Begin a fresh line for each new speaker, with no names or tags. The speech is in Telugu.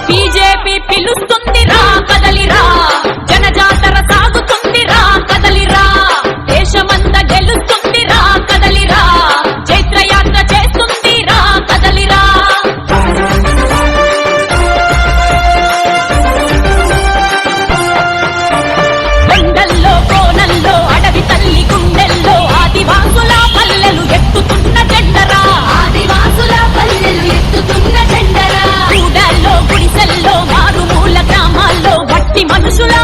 బీజేపీ పిలుస్తుందిరా కదలిరా, జనజాతర సాగుతుందిరా కదలిరా, దేశమంతా గెలుస్తుందిరా కదలిరా, చైత్రయాత్ర చేస్తుందిరా కదలిరా. కొండల్లో కోనల్లో అడవి తల్లి గుండెల్లో ఆదివాసుల పల్లెలు ఎత్తుతున్న జెండరా, ఆదివాసుల పల్లెలు ఎత్తుతున్న జెండరా. కూడల్లో గుడిసెల్లో మారుమూల గ్రామాల్లో మట్టి మనుషుల